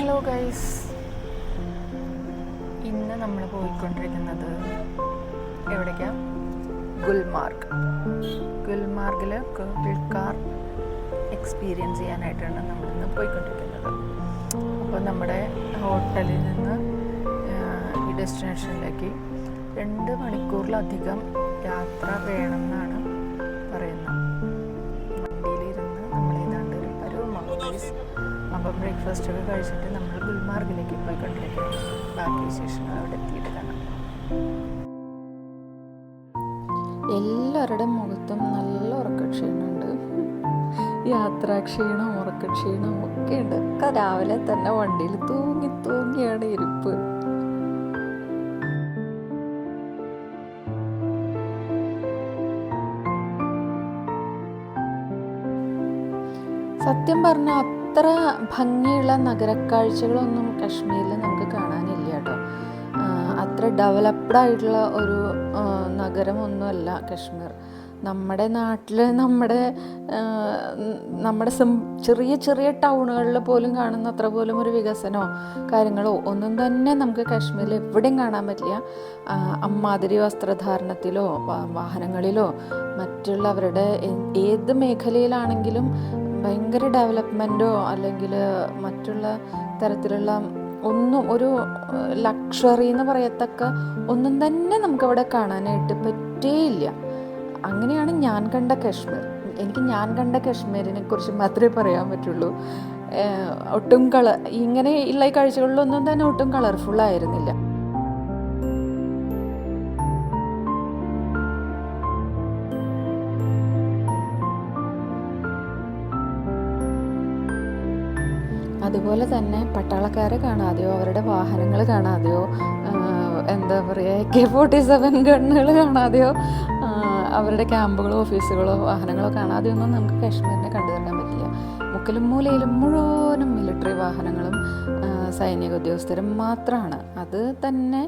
Hello guys, ഇന്ന് നമ്മൾ പോയിക്കൊണ്ടിരിക്കുന്നത് എവിടേക്കാണ്? ഗുൽമാർഗിൽ കേബിൾ കാർ എക്സ്പീരിയൻസ് ചെയ്യാനായിട്ടാണ് നമ്മളിന്ന് പോയിക്കൊണ്ടിരിക്കുന്നത്. അപ്പോൾ നമ്മുടെ ഹോട്ടലിൽ നിന്ന് ഈ ഡെസ്റ്റിനേഷനിലേക്ക് 2 മണിക്കൂറിലധികം യാത്ര വേണമെന്നാണ് പറയുന്നത്. വണ്ടിയിലിരുന്ന് നമ്മളേതാണ്ട് ഒരു പരുവമാകും. അപ്പോൾ ബ്രേക്ക്ഫാസ്റ്റ് ഒക്കെ കഴിച്ചിട്ട് നമ്മൾ ഗുൽമാർഗിലേക്ക് പോയിക്കൊണ്ടിരിക്കുകയാണ്. ബാക്കി വിശേഷങ്ങൾ അവിടെ എത്തിയിട്ട് കാണാം. എല്ലാവരുടെ മുഖത്തും നല്ല ഉറക്കക്ഷീണമുണ്ട്. യാത്രാക്ഷീണം, ഉറക്കക്ഷീണം ഒക്കെ ഉണ്ട്. ഒക്കെ രാവിലെ തന്നെ വണ്ടിയിൽ തൂങ്ങിയാണ് ഇരിപ്പ്. സത്യം പറഞ്ഞാൽ അത്ര ഭംഗിയുള്ള നഗരക്കാഴ്ചകളൊന്നും കാശ്മീരിൽ നമുക്ക് കാണാനില്ല കേട്ടോ. അത്ര ഡെവലപ്ഡ് ആയിട്ടുള്ള ഒരു നഗരമൊന്നുമല്ല കാശ്മീർ. നമ്മുടെ നാട്ടിൽ നമ്മുടെ ചെറിയ ചെറിയ ടൗണുകളിൽ പോലും കാണുന്ന അത്ര പോലും ഒരു വികസനമോ കാര്യങ്ങളോ ഒന്നും തന്നെ നമുക്ക് കാശ്മീരിൽ എവിടെയും കാണാൻ പറ്റില്ല. അമ്മാതിരി വസ്ത്രധാരണത്തിലോ വാഹനങ്ങളിലോ മറ്റുള്ളവരുടെ ഏത് മേഖലയിലാണെങ്കിലും ഭയങ്കര ഡെവലപ്മെൻറ്റോ അല്ലെങ്കിൽ മറ്റുള്ള തരത്തിലുള്ള ഒന്നും ഒരു ലക്ഷറി എന്ന് പറയത്തക്ക ഒന്നും തന്നെ നമുക്കവിടെ കാണാനായിട്ട് പറ്റേയില്ല. അങ്ങനെയാണ് ഞാൻ കണ്ട കാശ്മീർ. എനിക്ക് ഞാൻ കണ്ട കാശ്മീരിനെ കുറിച്ച് മാത്രമേ പറയാൻ പറ്റുള്ളൂ. ഒട്ടും ഇങ്ങനെ ഉള്ള ഈ കാഴ്ചകളിലൊന്നും തന്നെ ഒട്ടും കളർഫുള്ളായിരുന്നില്ല. അതുപോലെ തന്നെ പട്ടാളക്കാരെ കാണാതെയോ അവരുടെ വാഹനങ്ങൾ കാണാതെയോ എന്താ പറയുക AK-47 ഗണ്ണുകൾ കാണാതെയോ അവരുടെ ക്യാമ്പുകളോ ഓഫീസുകളോ വാഹനങ്ങളോ കാണാതെയോ ഒന്നും നമുക്ക് കാശ്മീരിനെ കണ്ടു തീർക്കാൻ പറ്റില്ല. മുക്കിലും മൂലയിലും മുഴുവനും മിലിറ്ററി വാഹനങ്ങളും സൈനിക ഉദ്യോഗസ്ഥരും മാത്രമാണ്. അത് തന്നെ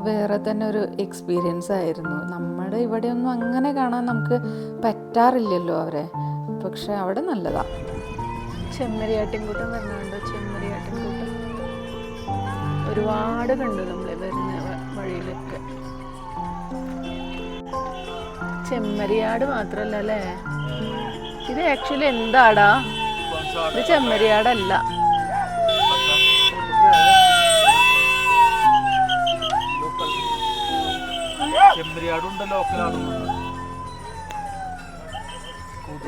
വേറെ തന്നെ ഒരു എക്സ്പീരിയൻസ് ആയിരുന്നു. നമ്മുടെ ഇവിടെയൊന്നും അങ്ങനെ കാണാൻ നമുക്ക് പറ്റാറില്ലല്ലോ അവരെ. പക്ഷെ അവിടെ നല്ലതാണ്. ചെമ്മരിയാട്ടിൻകൂട്ടം വരുന്നുണ്ടോ? ചെമ്മരിയാട്ടിൻകൂട്ടം ഒരുപാട് കണ്ടു നമ്മൾ വരുന്ന വഴിയിലൊക്കെ. ചെമ്മരിയാട് മാത്രല്ല അല്ലേ, ഇത് ആക്ച്വലി എന്താടാ? ഇത് ചെമ്മരിയാടല്ല.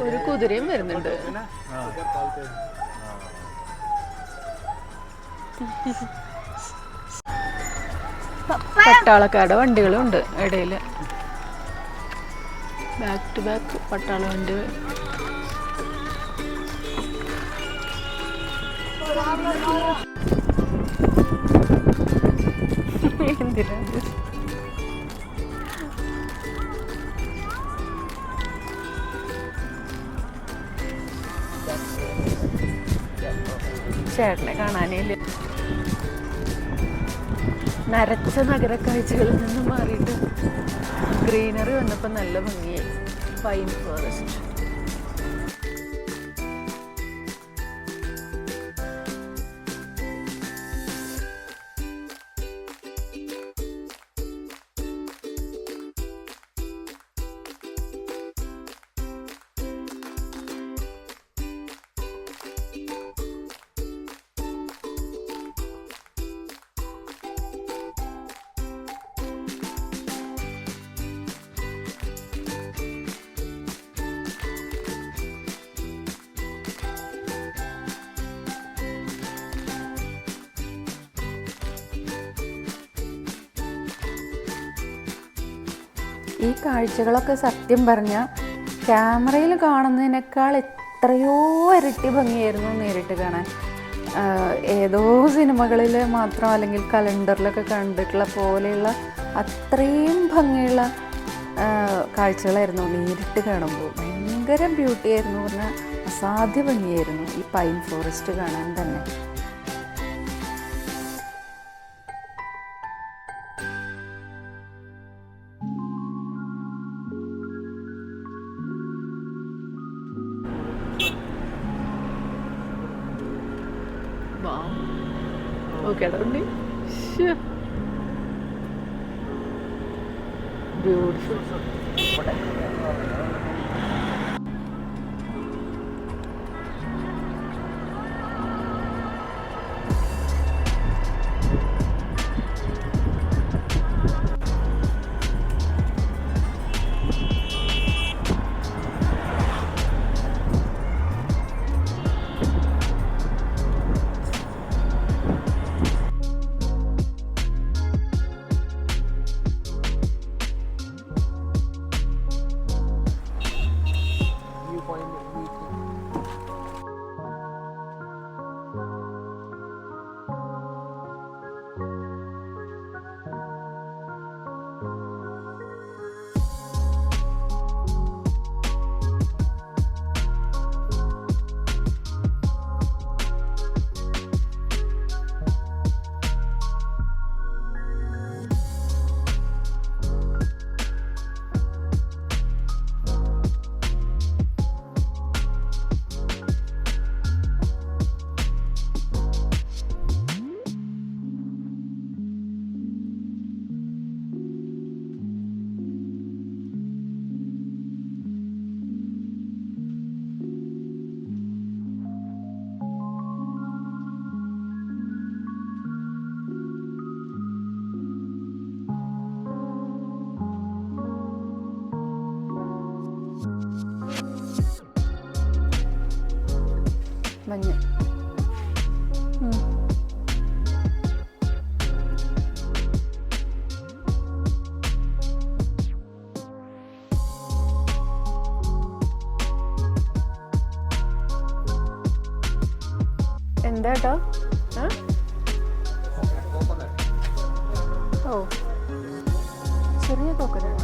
ഒരു കുതിരയും വരുന്നുണ്ട്. പട്ടാളക്കാരുടെ വണ്ടികളും ഉണ്ട് ഇടയിൽ. ബാക്ക് ടു ബാക്ക് പട്ടാള വണ്ടി. എന്തിനാ ചേട്ടനെ കാണാനില്ല. നരച്ച നഗരക്കാഴ്ചകളിൽ നിന്ന് മാറിയിട്ട് ഗ്രീനറി വന്നപ്പോൾ നല്ല ഭംഗിയായി. Pine forest. ഈ കാഴ്ചകളൊക്കെ സത്യം പറഞ്ഞാൽ ക്യാമറയിൽ കാണുന്നതിനേക്കാൾ എത്രയോ ഇരട്ടി ഭംഗിയായിരുന്നു നേരിട്ട് കാണാൻ. ഏതോ സിനിമകളിൽ മാത്രം അല്ലെങ്കിൽ കലണ്ടറിലൊക്കെ കണ്ടിട്ടുള്ള പോലെയുള്ള അത്രയും ഭംഗിയുള്ള കാഴ്ചകളായിരുന്നു നേരിട്ട് കാണുമ്പോൾ. ഭയങ്കര ബ്യൂട്ടി ആയിരുന്നു പറഞ്ഞാൽ അസാധ്യ ഭംഗിയായിരുന്നു ഈ പൈൻ ഫോറസ്റ്റ് കാണാൻ തന്നെ. Wow. ഓക്കെ അതുകൊണ്ട് ബ്യൂട്ടിഫുൾ. മഞ്ഞ എന്താ കേട്ടോ? ഓ ചെറിയ കോക്കനട്ട്.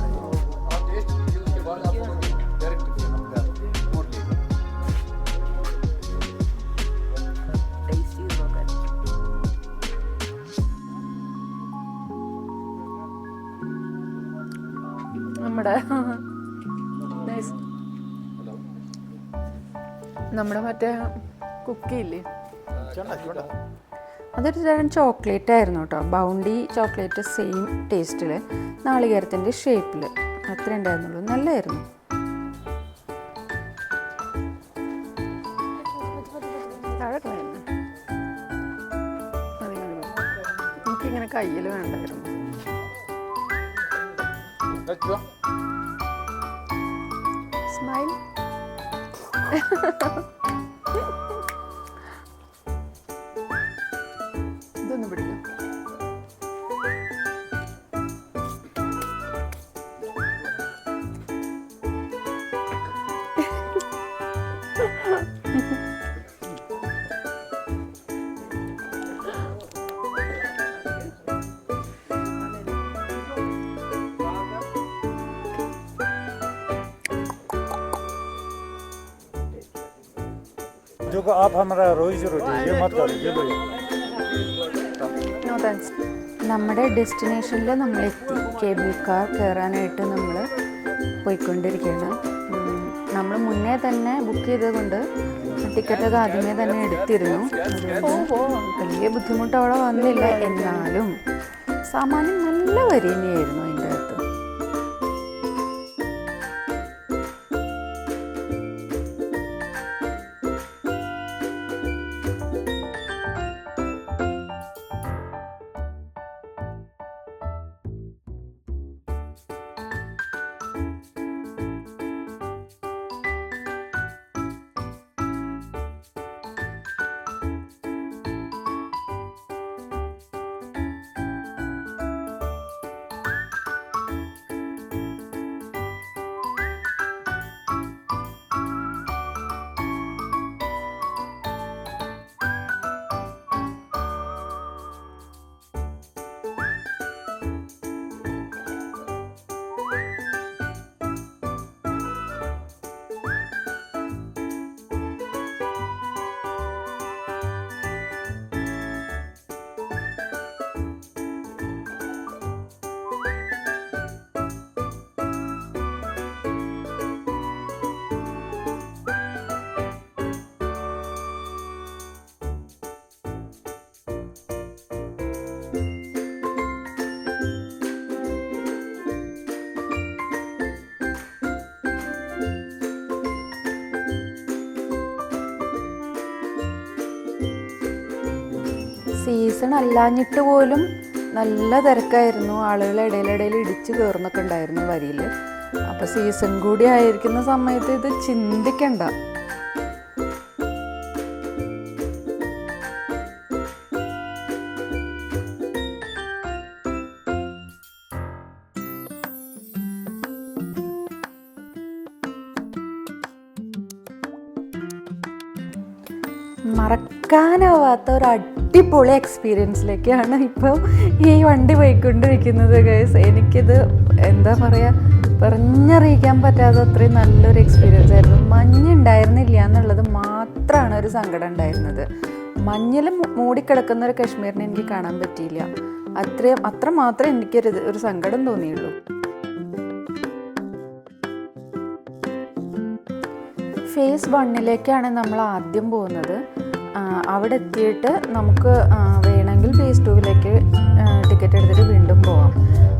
നമ്മുടെ മറ്റേ കുക്കിയില്ലേ, അതൊരു തരം ചോക്ലേറ്റ് ആയിരുന്നു കേട്ടോ. ബൗണ്ടി ചോക്ലേറ്റ്, സെയിം ടേസ്റ്റിൽ, നാളികേരത്തിൻ്റെ ഷേപ്പിൽ, അത്ര ഉണ്ടായിരുന്നുള്ളൂ. നല്ലതായിരുന്നു. എനിക്കിങ്ങനെ കയ്യിൽ വേണ്ടായിരുന്നു. സ്മൈൽ. ഇതൊന്നും പിടിക്കും. जो को आप हमारा रोजी रोटी ये मत करो, ये लो। No thanks. നമ്മുടെ ഡെസ്റ്റിനേഷനിൽ നമ്മളെത്തി. കേബിൾ കാർ കയറാനായിട്ട് നമ്മൾ പോയിക്കൊണ്ടിരിക്കുകയാണ്. നമ്മൾ മുന്നേ തന്നെ ബുക്ക് ചെയ്തതുകൊണ്ട് ടിക്കറ്റൊക്കെ ആദ്യമേ തന്നെ എടുത്തിരുന്നു. വലിയ ബുദ്ധിമുട്ട് അവിടെ വന്നില്ല. എന്നാലും സാമാന്യം നല്ല വരി തന്നെയായിരുന്നു അതിൻ്റെ അകത്ത്. സീസൺ അല്ലാഞ്ഞിട്ട് പോലും നല്ല തിരക്കായിരുന്നു. ആളുകൾ ഇടയിലിടയിൽ ഇടിച്ച് കയറുന്നൊക്കെ ഉണ്ടായിരുന്നു വരിയിൽ. അപ്പോൾ സീസൺ കൂടി ആയിരിക്കുന്ന സമയത്ത് ഇത് ചിന്തിക്കണ്ട. മറക്കാനാവാത്ത ഒരു അടിപൊളി എക്സ്പീരിയൻസിലേക്കാണ് ഇപ്പോൾ ഈ വണ്ടി പോയിക്കൊണ്ടിരിക്കുന്നത് ഗൈസ്. എനിക്കിത് എന്താ പറയുക, പറഞ്ഞറിയിക്കാൻ പറ്റാത്ത അത്രയും നല്ലൊരു എക്സ്പീരിയൻസ് ആയിരുന്നു. മഞ്ഞുണ്ടായിരുന്നില്ല എന്നുള്ളത് മാത്രമാണ് ഒരു സങ്കടം ഉണ്ടായിരുന്നത്. മഞ്ഞിൽ മൂടിക്കിടക്കുന്ന ഒരു കാശ്മീരിനെ എനിക്ക് കാണാൻ പറ്റിയില്ല. അത്ര മാത്രമേ എനിക്കൊരു സങ്കടം തോന്നിയുള്ളൂ. ഫേസ് 1 നമ്മൾ ആദ്യം പോകുന്നത്. അവിടെ എത്തിയിട്ട് നമുക്ക് വേണമെങ്കിൽ ഫേസ് 2 ടിക്കറ്റ് എടുത്തിട്ട് വീണ്ടും പോവാം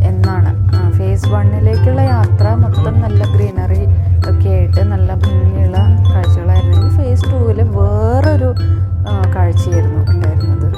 എന്നാണ്. ഫേസ് 1 യാത്ര മൊത്തം നല്ല ഗ്രീനറി ഒക്കെ ആയിട്ട് നല്ല ഭംഗിയുള്ള കാഴ്ചകളായിരുന്നെങ്കിൽ ഫേസ് 2 വേറൊരു കാഴ്ചയായിരുന്നു ഉണ്ടായിരുന്നത്.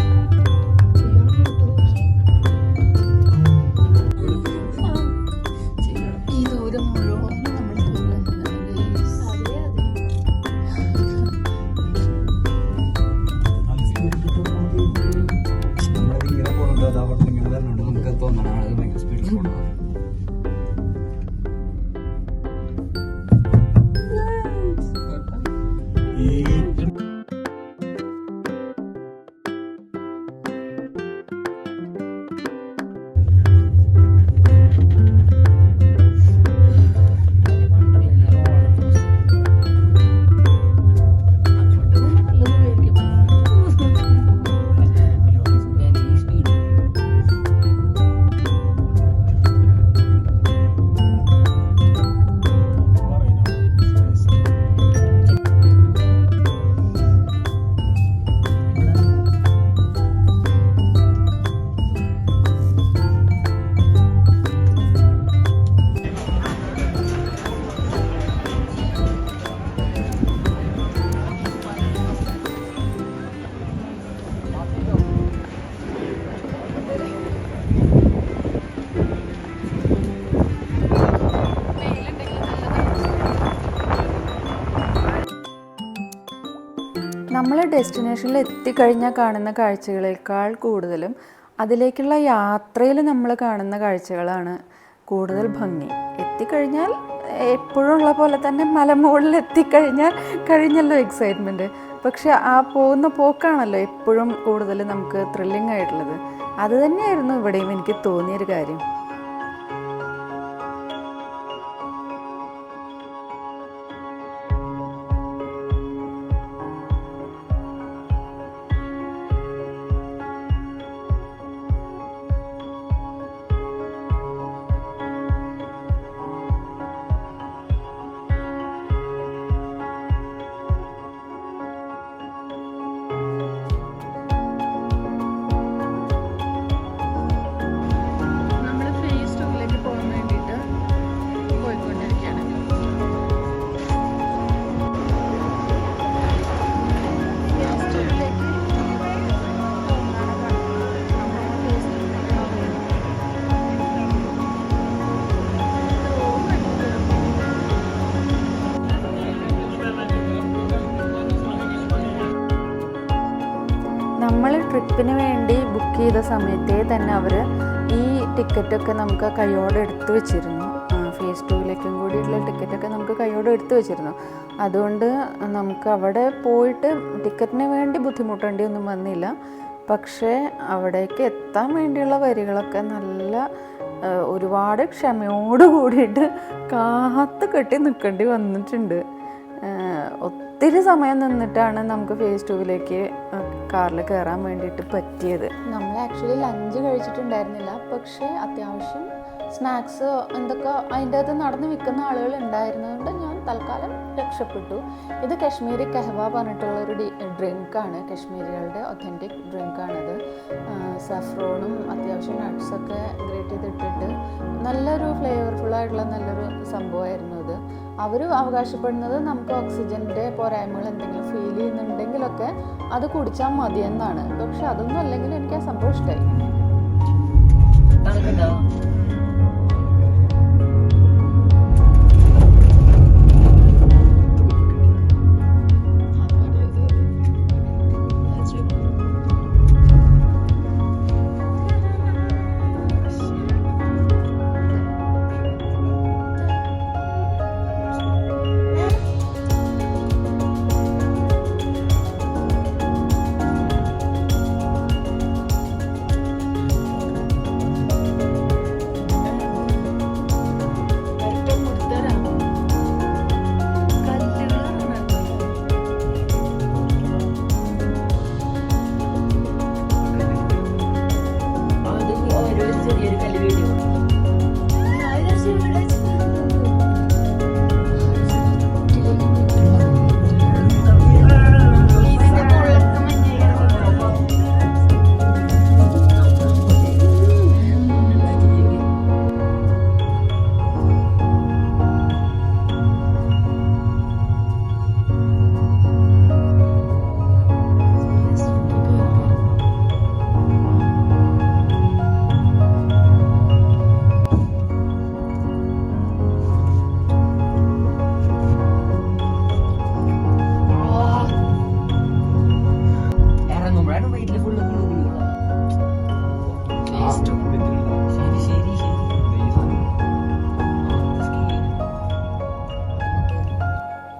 നമ്മൾ ഡെസ്റ്റിനേഷനിൽ എത്തിക്കഴിഞ്ഞാൽ കാണുന്ന കാഴ്ചകളേക്കാൾ കൂടുതലും അതിലേക്കുള്ള യാത്രയിൽ നമ്മൾ കാണുന്ന കാഴ്ചകളാണ് കൂടുതൽ ഭംഗി. എത്തിക്കഴിഞ്ഞാൽ എപ്പോഴുള്ള പോലെ തന്നെ മലമുകളിൽ എത്തിക്കഴിഞ്ഞാൽ കഴിഞ്ഞല്ലോ എക്സൈറ്റ്മെൻറ്റ്. പക്ഷെ ആ പോകുന്ന പോക്കാണല്ലോ എപ്പോഴും കൂടുതൽ നമുക്ക് ത്രില്ലിംഗ് ആയിട്ടുള്ളത്. അത് തന്നെയായിരുന്നു ഇവിടെയും എനിക്ക് തോന്നിയൊരു കാര്യം. നമ്മൾ ട്രിപ്പിന് വേണ്ടി ബുക്ക് ചെയ്ത സമയത്തേ തന്നെ അവർ ഈ ടിക്കറ്റൊക്കെ നമുക്ക് കയ്യോടെ എടുത്തു വെച്ചിരുന്നു. ഫേസ് 2 കൂടിയുള്ള ടിക്കറ്റൊക്കെ നമുക്ക് കയ്യോടെ എടുത്തു വെച്ചിരുന്നു. അതുകൊണ്ട് നമുക്ക് അവിടെ പോയിട്ട് ടിക്കറ്റിന് വേണ്ടി ബുദ്ധിമുട്ടേണ്ടി ഒന്നും വന്നില്ല. പക്ഷേ അവിടേക്ക് എത്താൻ വേണ്ടിയുള്ള വരികളൊക്കെ നല്ല ഒരുപാട് ക്ഷമയോട് കൂടിയിട്ട് കാത്ത് കെട്ടി നിൽക്കേണ്ടി വന്നിട്ടുണ്ട്. ഒത്തിരി സമയം നിന്നിട്ടാണ് നമുക്ക് ഫേസ് 2 കാറിൽ കയറാൻ വേണ്ടിയിട്ട് പറ്റിയത്. നമ്മൾ ആക്ച്വലി ലഞ്ച് കഴിച്ചിട്ടുണ്ടായിരുന്നില്ല. പക്ഷേ അത്യാവശ്യം സ്നാക്സ് എന്തൊക്കെ അതിൻ്റെ അകത്ത് നടന്ന് വിൽക്കുന്ന ആളുകൾ ഉണ്ടായിരുന്നതുകൊണ്ട് ഞാൻ തൽക്കാലം രക്ഷപ്പെട്ടു. ഇത് കശ്മീരി കഹ്വ പറഞ്ഞിട്ടുള്ളൊരു ഡ്രിങ്കാണ്. കശ്മീരികളുടെ ഒത്തൻറ്റിക് ഡ്രിങ്കാണിത്. സഫ്രോണും അത്യാവശ്യം നട്ട്സൊക്കെ ഗ്രേറ്റ് ചെയ്തിട്ടിട്ട് നല്ലൊരു ഫ്ലേവർഫുള്ളായിട്ടുള്ള നല്ലൊരു സംഭവമായിരുന്നു ഇത്. അവർ അവകാശപ്പെടുന്നത് നമുക്ക് ഓക്സിജൻ്റെ പോരായ്മകൾ എന്തെങ്കിലും ഫീൽ ചെയ്യുന്നുണ്ടെങ്കിലൊക്കെ അത് കുടിച്ചാൽ മതിയെന്നാണ്. പക്ഷെ അതൊന്നും അല്ലെങ്കിൽ എനിക്ക് ആ സംഭവം ഇഷ്ടമായി.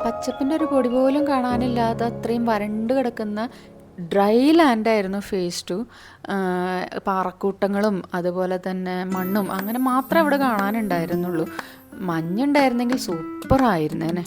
പച്ചപ്പിൻ്റെ ഒരു പൊടി പോലും കാണാനില്ലാതെ അത്രയും വരണ്ട് കിടക്കുന്ന ഡ്രൈ ലാൻഡായിരുന്നു ഫേസ് 2. പാറക്കൂട്ടങ്ങളും അതുപോലെ തന്നെ മണ്ണും അങ്ങനെ മാത്രമേ അവിടെ കാണാനുണ്ടായിരുന്നുള്ളൂ. മഞ്ഞുണ്ടായിരുന്നെങ്കിൽ സൂപ്പറായിരുന്നേനെ.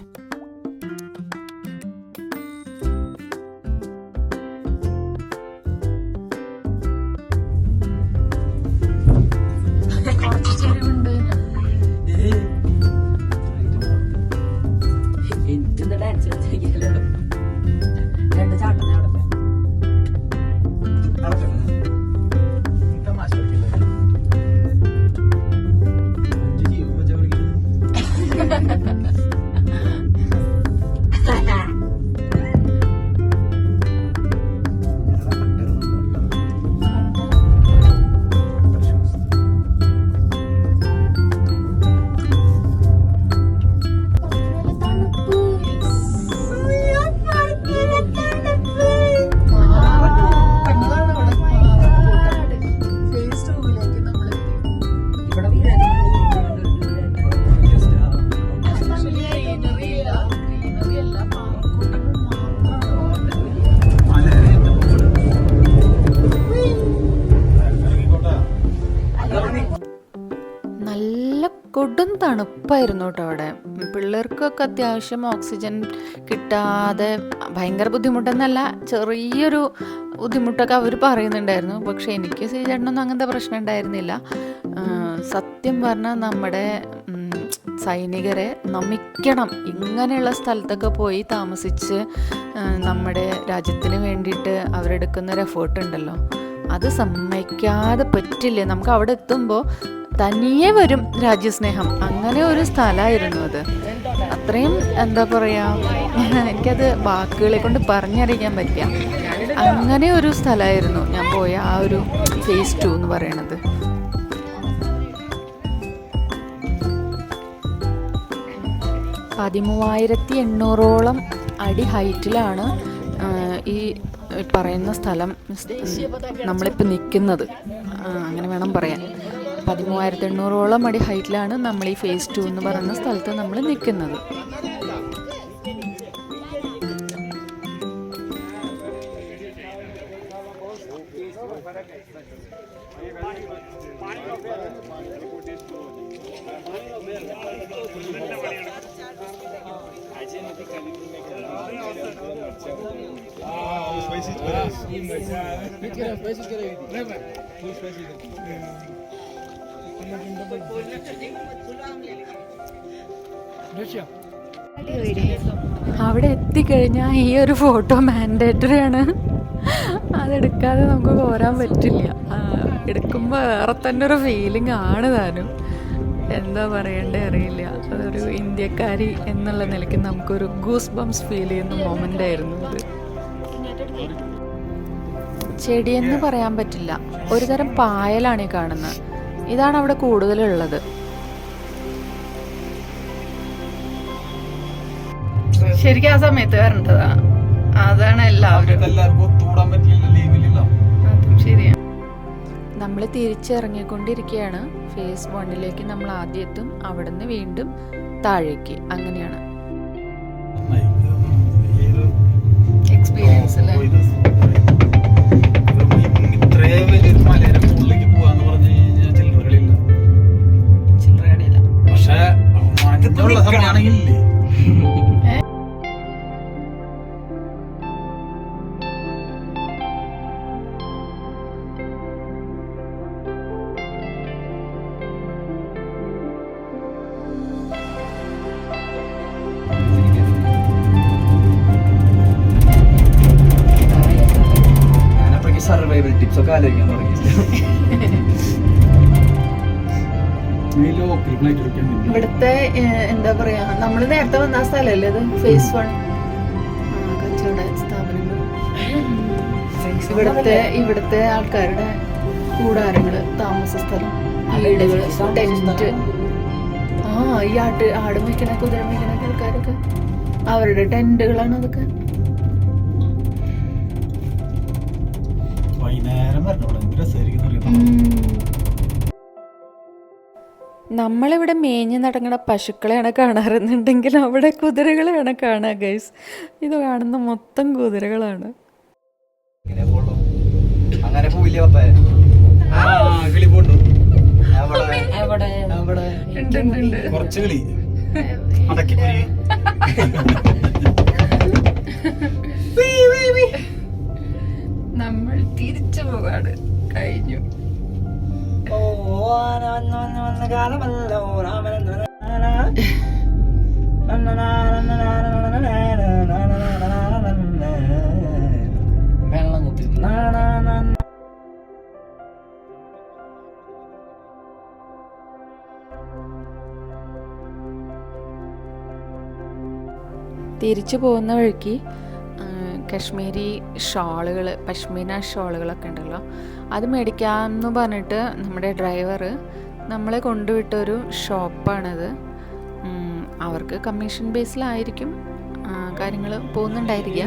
കൊടും തണുപ്പായിരുന്നു കേട്ടോ അവിടെ. പിള്ളേർക്കൊക്കെ അത്യാവശ്യം ഓക്സിജൻ കിട്ടാതെ ഭയങ്കര ബുദ്ധിമുട്ടെന്നല്ല, ചെറിയൊരു ബുദ്ധിമുട്ടൊക്കെ അവർ പറയുന്നുണ്ടായിരുന്നു. പക്ഷെ എനിക്ക് ചേട്ടനൊന്നും അങ്ങനത്തെ പ്രശ്നം ഉണ്ടായിരുന്നില്ല. സത്യം പറഞ്ഞാൽ നമ്മുടെ സൈനികരെ നമിക്കണം. ഇങ്ങനെയുള്ള സ്ഥലത്തൊക്കെ പോയി താമസിച്ച് നമ്മുടെ രാജ്യത്തിന് വേണ്ടിയിട്ട് അവരെടുക്കുന്നൊരു എഫേർട്ട് ഉണ്ടല്ലോ, അത് സമ്മതിക്കാതെ പറ്റില്ല. നമുക്ക് അവിടെ എത്തുമ്പോൾ തനിയെ വരും രാജ്യസ്നേഹം. അങ്ങനെ ഒരു സ്ഥലമായിരുന്നു അത്. അത്രയും എന്താ പറയുക, എനിക്കത് വാക്കുകളെ കൊണ്ട് പറഞ്ഞറിയിക്കാൻ പറ്റില്ല. അങ്ങനെ ഒരു സ്ഥലമായിരുന്നു ഞാൻ പോയ ആ ഒരു ഫേസ് 2 എന്ന് പറയണത്. $13,800 അടി ഹൈറ്റിലാണ് ഈ പറയുന്ന സ്ഥലം നമ്മളിപ്പോൾ നിൽക്കുന്നത്, അങ്ങനെ വേണം പറയാൻ. 13,800 അടി ഹൈറ്റിലാണ് നമ്മൾ ഈ ഫേസ് 2 എന്ന് പറയുന്ന സ്ഥലത്ത് നമ്മൾ നിൽക്കുന്നത്. അവിടെ എത്തിക്കഴിഞ്ഞാൽ ഈ ഒരു ഫോട്ടോ മാൻഡേറ്ററി ആണ്. അതെടുക്കാതെ നമുക്ക് പോരാൻ പറ്റില്ല. എടുക്കുമ്പോൾ വേറെ തന്നെ ഒരു ഫീലിംഗ് ആണ് താനും. എന്താ പറയണ്ടേ അറിയില്ല. അതൊരു ഇന്ത്യക്കാരി എന്നുള്ള നിലയ്ക്ക് നമുക്കൊരു ഗൂസ് ബംസ് ഫീൽ ചെയ്യുന്ന മൊമെൻ്റ് ആയിരുന്നു ഇത്. ചെടിയെന്ന് പറയാൻ പറ്റില്ല, ഒരു തരം പായലാണ് ഈ കാണുന്നത്. ഇതാണ് അവിടെ കൂടുതലുള്ളത്. ശരിക്കും ആ സമയത്ത് വരേണ്ടതാ, അതാണ് എല്ലാവരും. അതും ശരിയാ. നമ്മൾ തിരിച്ചിറങ്ങിക്കൊണ്ടിരിക്കുകയാണ്. ഫേസ് 1 നമ്മൾ ആദ്യം എത്തും, അവിടുന്ന് വീണ്ടും താഴേക്ക്. അങ്ങനെയാണ് എക്സ്പീരിയൻസ് അല്ലേ. ചില്ലറകളില്ല. പക്ഷേ സർവൈവൽ ടിപ്സ് ഒക്കെ ആലോചിക്കാൻ തുടങ്ങി. ഇവിടുത്തെ എന്താ പറയാ, നമ്മള് നേരത്തെ വന്ന സ്ഥലല്ലേ ഇത്, ഫേസ് 1 കച്ചവട സ്ഥാപനങ്ങൾ. ഇവിടുത്തെ ആൾക്കാരുടെ കൂടാരങ്ങള്, താമസ സ്ഥലം, വീടുകള്, ടെന്റ്. ഈ ആട് മേക്കണ കുതിര മേക്കണ ആൾക്കാരൊക്കെ അവരുടെ ടെന്റുകളാണ് അതൊക്കെ. നമ്മളിവിടെ മേഞ്ഞ് നടങ്ങണ പശുക്കളെയാണ് കാണാറുന്നുണ്ടെങ്കിൽ അവിടെ കുതിരകളെയാണ് കാണുക ഗൈസ്. ഇത് കാണുന്ന മൊത്തം കുതിരകളാണ്. അങ്ങനെ പോയില്ലേ കുറച്ച് കളി നമ്മൾ തിരിച്ചു പോകാണ്. കഴിഞ്ഞു. കാലമല്ലോ വെള്ളം കുത്തി തിരിച്ചു പോകുന്ന വഴിക്ക് കശ്മീരി ഷോളുകൾ, പശ്മീന ഷോളുകളൊക്കെ ഉണ്ടല്ലോ, അത് മേടിക്കാമെന്ന് പറഞ്ഞിട്ട് നമ്മുടെ ഡ്രൈവർ നമ്മളെ കൊണ്ടുവിട്ടൊരു ഷോപ്പാണത്. അവർക്ക് കമ്മീഷൻ ബേസിലായിരിക്കും കാര്യങ്ങൾ പോകുന്നുണ്ടായിരിക്കുക.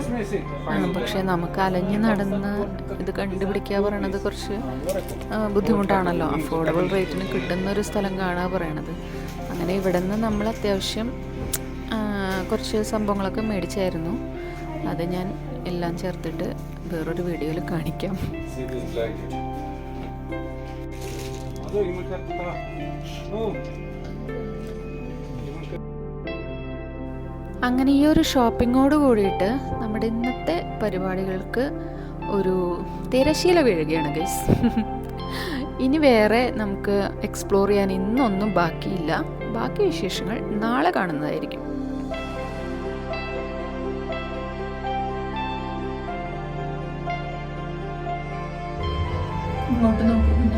പക്ഷേ നമുക്ക് അലഞ്ഞ് നടന്ന് ഇത് കണ്ടുപിടിക്കുക പറയണത് കുറച്ച് ബുദ്ധിമുട്ടാണല്ലോ. അഫോർഡബിൾ റേറ്റിന് കിട്ടുന്നൊരു സ്ഥലം കാണുക പറയണത്. അങ്ങനെ ഇവിടെ നിന്ന് നമ്മൾ അത്യാവശ്യം കുറച്ച് സംഭവങ്ങളൊക്കെ മേടിച്ചായിരുന്നു. അത് ഞാൻ എല്ലാം ചേർത്തിട്ട് വേറൊരു വീഡിയോയിൽ കാണിക്കാം. അങ്ങനെ ഈ ഒരു ഷോപ്പിങ്ങോട് കൂടിയിട്ട് നമ്മുടെ ഇന്നത്തെ പരിപാടികൾക്ക് ഒരു തിരശീല വീഴുകയാണ് ഗൈസ്. ഇനി വേറെ നമുക്ക് എക്സ്പ്ലോർ ചെയ്യാൻ ഇന്നൊന്നും ബാക്കിയില്ല. ബാക്കി വിശേഷങ്ങൾ നാളെ കാണുന്നതായിരിക്കും. ഇങ്ങോട്ട് നോക്കുന്നുണ്ട്.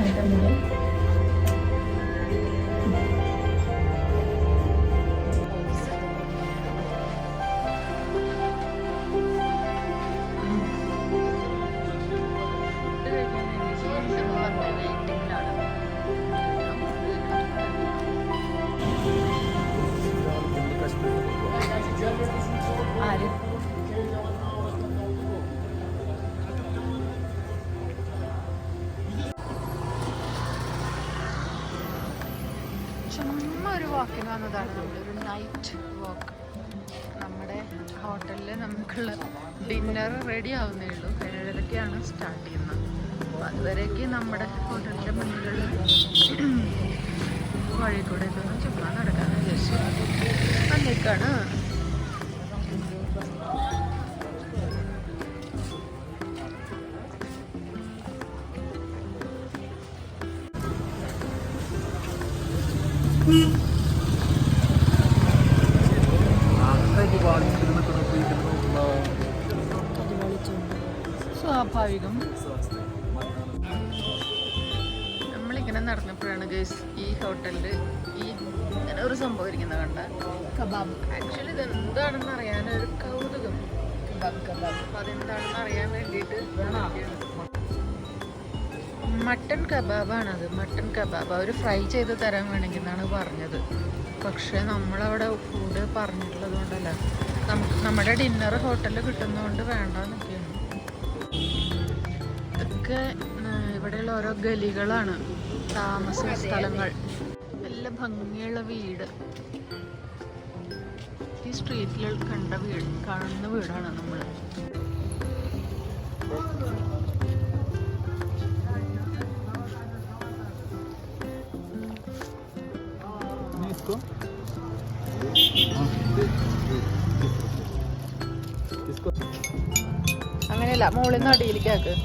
ചുമ്മാ ഒരു വാക്കിന് വന്നതാണ്. നമ്മളൊരു നൈറ്റ് വാക്ക്. നമ്മുടെ ഹോട്ടലിൽ നമുക്കുള്ള ഡിന്നർ റെഡി ആവുന്നേ ഉള്ളൂ. 7:30ക്കാണ് സ്റ്റാർട്ട് ചെയ്യുന്നത്. അപ്പോൾ അതുവരേക്ക് നമ്മുടെ ഹോട്ടലിൻ്റെ മുന്നിലുള്ള വഴി കൂടെ ഇതൊന്നും ചുമ്മാ നടക്കാമെന്ന് വിചാരിച്ചു വന്നേക്കാണ്. സ്വാഭാവികം. നമ്മളിങ്ങനെ നടന്നപ്പോഴാണ് ഗൈസ് ഈ ഹോട്ടലിൽ ഈ ഇങ്ങനെ ഒരു സംഭവം ഇരിക്കുന്ന കണ്ട കബാബ്. ആക്ച്വലി ഇത് എന്താണെന്ന് അറിയാനൊരു കൗതുകം. അപ്പം അതെന്താണെന്ന് അറിയാൻ വേണ്ടിയിട്ട് മട്ടൺ കബാബാണത്. മട്ടൺ കബാബ് അവർ ഫ്രൈ ചെയ്ത് തരാൻ വേണമെങ്കിൽ എന്നാണ് പറഞ്ഞത്. പക്ഷേ നമ്മളവിടെ ഫുഡ് പറഞ്ഞിട്ടുള്ളത് കൊണ്ടല്ല, നമ്മുടെ ഡിന്നർ ഹോട്ടലിൽ കിട്ടുന്നതുകൊണ്ട് വേണ്ടെന്നൊക്കെയാണ്. ഇതൊക്കെ ഇവിടെയുള്ള ഓരോ ഗലികളാണ്, താമസ സ്ഥലങ്ങൾ. നല്ല ഭംഗിയുള്ള വീട്. ഈ സ്ട്രീറ്റിൽ കാണുന്ന വീടാണ് നമ്മൾ. അങ്ങനെയല്ല, മുകളിൽ നിന്ന് അടിയിലേക്ക് ആക്ക്.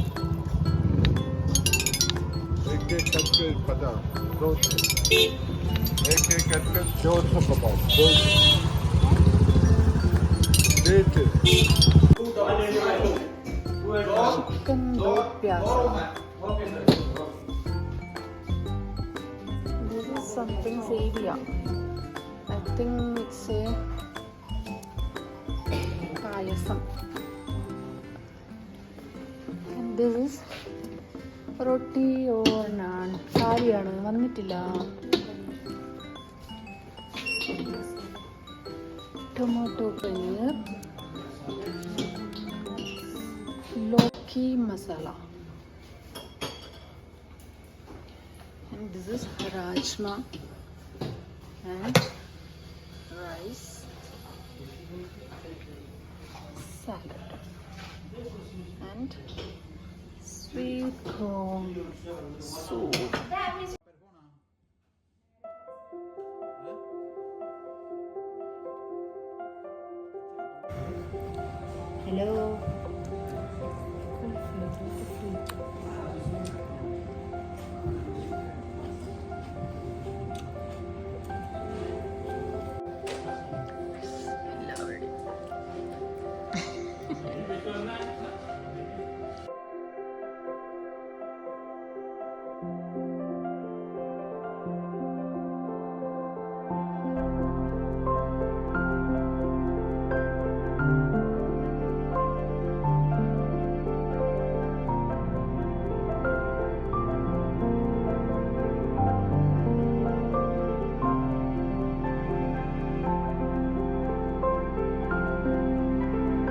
Chicken do pyasa. This is something sevia. I think it's a payasam. And this is roti or naan. Kariyanu vannittilla. Tomato paneer. Loki masala. And this is rajma and rice, salad and sweet corn soup.